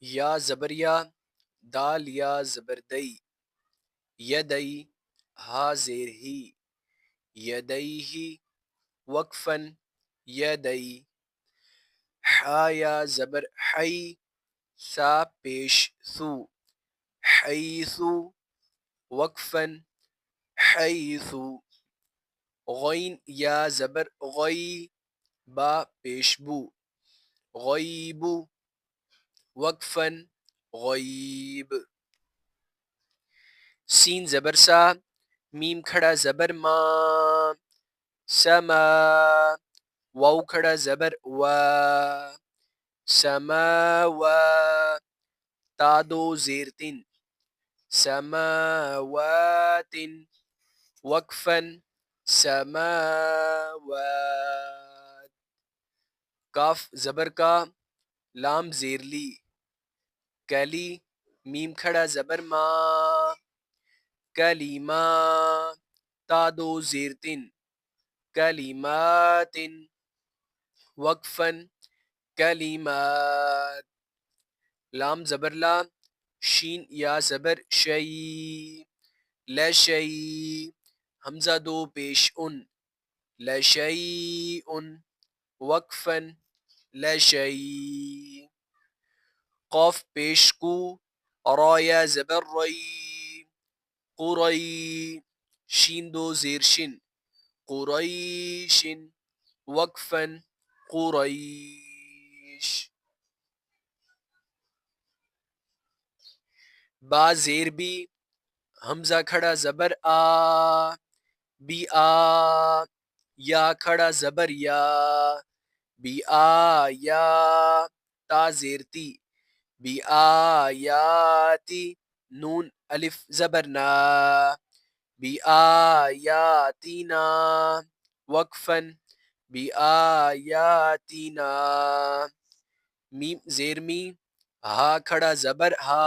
یا زبریا، دال یا زبردئی، یدئی ہا زیر ہی، یدئی وقفن یدئی، حا یا زبر حی، سا پیش ثو، حیثو وقفن حیثو، غین یا زبر غی، با پیش بو، غیبو وقفن غیب، سین زبر سا، میم کھڑا زبر ما، سما، واو کھڑا زبر وا، سماوا، تا دو زیر تن، سماوات وقفا سماوات، کاف زبر کا، لام زیر لی، کلی، میم کھڑا زبر ما، کلیما، تا دو زیر تن، کلمات وقفا کلمات، لام زبر لا، شین یا زبر شی، لشی، حمزہ دو پیش ان، لشیء وقفا لشیء، قاف پیش کو، را یا زبر ری، قری، شین دو زیر شن، قریش وقفا قریش، با زیر بی، حمزہ کھڑا زبر آ، بی آ، یا کھڑا زبر یا، بی آیا، تا زیر تی، بی آیاتی، نون الف زبر نا، بی آیاتنا وقفا بی آیاتنا، میم زیر می، ہا کھڑا زبر ہا،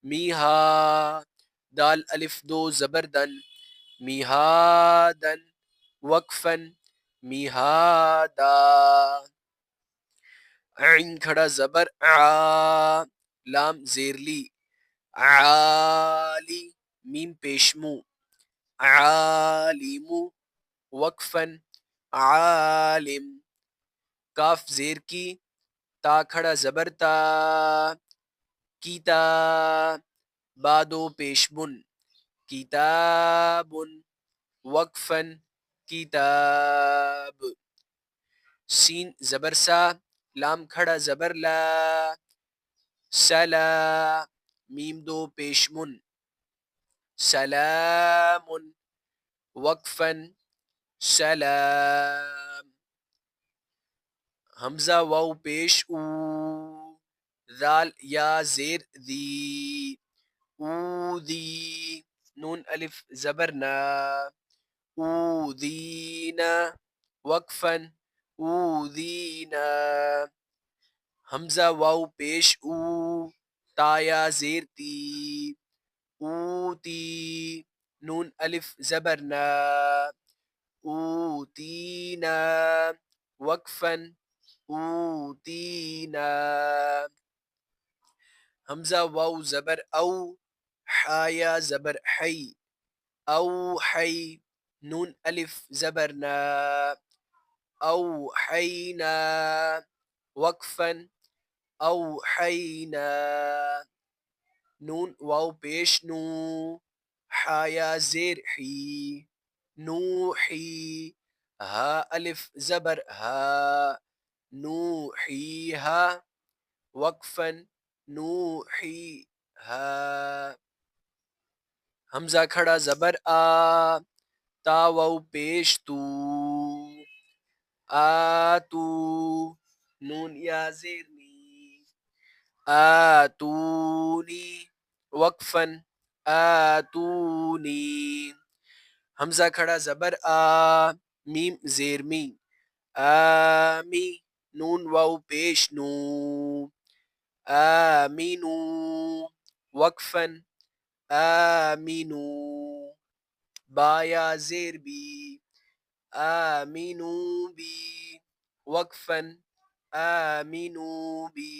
می ہا، دال الف دو زبر دن، میہادن وقفا میہادا، عین کھڑا زبر آ، لام زیر لی، عالی، میم پیشمو، عالم وقفا عالم، کاف زیر کی، تا کھڑا زبر تا، کیتا، با دو پیش بن، کتاب وقفا کتاب، سین زبر سا، لام کھڑا زبر لا، سلا، میم دو پیش من، سلام وقفا سلام، حمزہ واو پیش او، ذال یا زیر دی، اودی، نون الف زبر نا، اودینا وقفا اودینا، حمزہ واو پیش او، تا یا زیر تی، اوتی، نون الف زبر نا، اوتینا وقفا اوتینا، حمزہ واو زبر او، حا یا زبر حی، اوحی، نون الف زبر نا، اوحینا وقفا اوحینا، نون واو پیش نو، حا یا زیر حی، نوحی، ہا الف زبر ہا، نوحیہا وقفا نوحیہا، حمزہ کھڑا زبر آ، تا واو پیش تو، آتو، نون یا زیر نی، آتونی وقفا آتونی، حمزہ کھڑا زبر آ، میم زیر می، آمی، نون واو پیش نو، آمینو وقفا آمینو، با یا زیر بی، آمینو بی وقفا آمینو بی،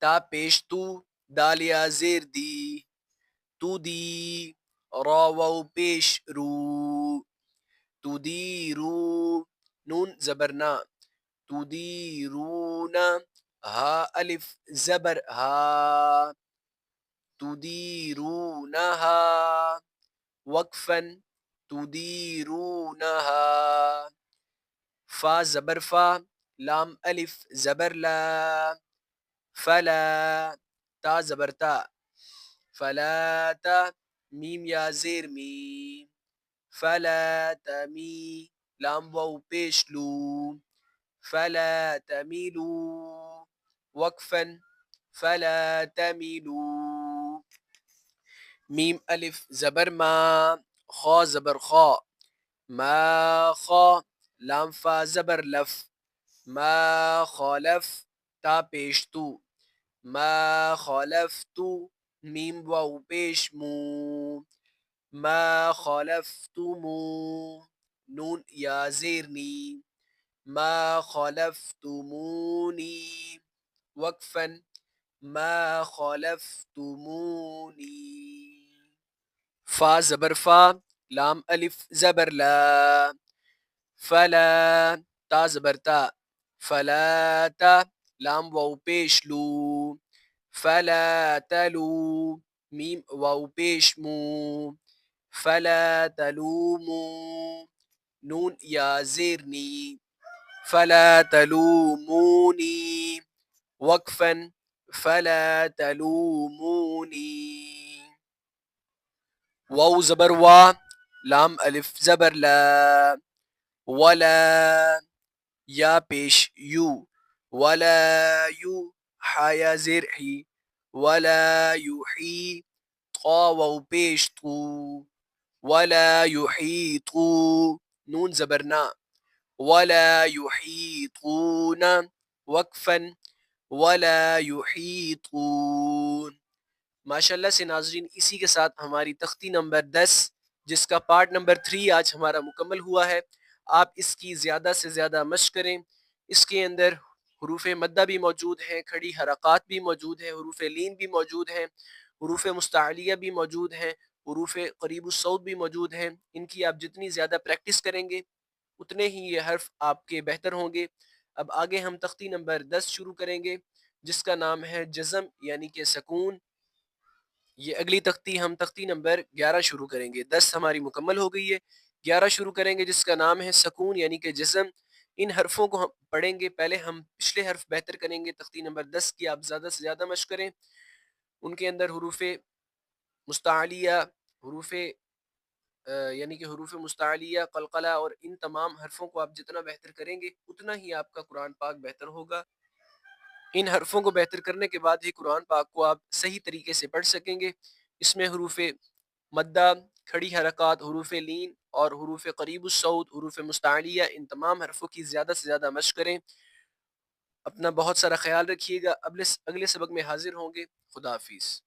تا پیش تو، دال یا زیر دی، تو دی. را واو پیش رو، تو دی رو. نون زبر نا، تو دی رونا. ہا الف زبر ہا، تو دی رونہا. وقفا، تدیرونہا. فا زبر فا، لام الف زبر لا، فلا. تا زبر تا، فلا تا. میم یا زیر می، فلا تمی. لام واو پیش لو، فلا تمیلو. وقفا، فلا تمیلو. میم الف زبر ما، خا زبر خا، ما خا. لام فا زبر لف، ما خالف. تا پیش تو، ما خالفتو. میم واو پیش مو، ما خالفتمو. نون یا زیر نی، ما خالفتمونی. وقفا، ما خالفتمونی. فا زبر فا، لام الف زبر لا، فلا. تا زبر تا، فلا تا. لام واو پیش لو، فلا تلو. میم واو پیش مو، فلا تلومو. نون یا زیر نی، فلا تلومونی. وقفا، فلا تلومونی. واو زبر وا، لام الف زبر لا، ولا. یا پیش یو، ولا یو. حا یا زیر حی، ولا یحی. طا واو پیش طو، ولا یحیطو. نون زبر نا، ولا یحیطون. وقفا، ولا یحیطون. ماشاء اللہ سے ناظرین، اسی کے ساتھ ہماری تختی نمبر 10 جس کا پارٹ نمبر 3 آج ہمارا مکمل ہوا ہے. آپ اس کی زیادہ سے زیادہ مشق کریں. اس کے اندر حروف مدہ بھی موجود ہیں، کھڑی حرکات بھی موجود ہیں، حروف لین بھی موجود ہیں، حروف مستعلیہ بھی موجود ہیں، حروف قریب الصوت بھی موجود ہیں. ان کی آپ جتنی زیادہ پریکٹس کریں گے اتنے ہی یہ حرف آپ کے بہتر ہوں گے. اب آگے ہم تختی نمبر 10 شروع کریں گے جس کا نام ہے جزم یعنی کہ سکون. یہ اگلی تختی ہم تختی نمبر 11 شروع کریں گے. 10 ہماری مکمل ہو گئی ہے، 11 شروع کریں گے جس کا نام ہے سکون یعنی کہ جزم. ان حرفوں کو ہم پڑھیں گے. پہلے ہم پچھلے حرف بہتر کریں گے. تختی نمبر 10 کی آپ زیادہ سے زیادہ مشق کریں. ان کے اندر حروف مستعلیہ، حروف یعنی کہ حروف مستعلیہ، قلقلہ اور ان تمام حرفوں کو آپ جتنا بہتر کریں گے اتنا ہی آپ کا قرآن پاک بہتر ہوگا. ان حرفوں کو بہتر کرنے کے بعد ہی قرآن پاک کو آپ صحیح طریقے سے پڑھ سکیں گے. اس میں حروف مدہ، کھڑی حرکات، حروف لین اور حروف قریب الصوت، حروف مستعلیہ، ان تمام حرفوں کی زیادہ سے زیادہ مشق کریں. اپنا بہت سارا خیال رکھیے گا. اگلے سبق میں حاضر ہوں گے. خدا حافظ.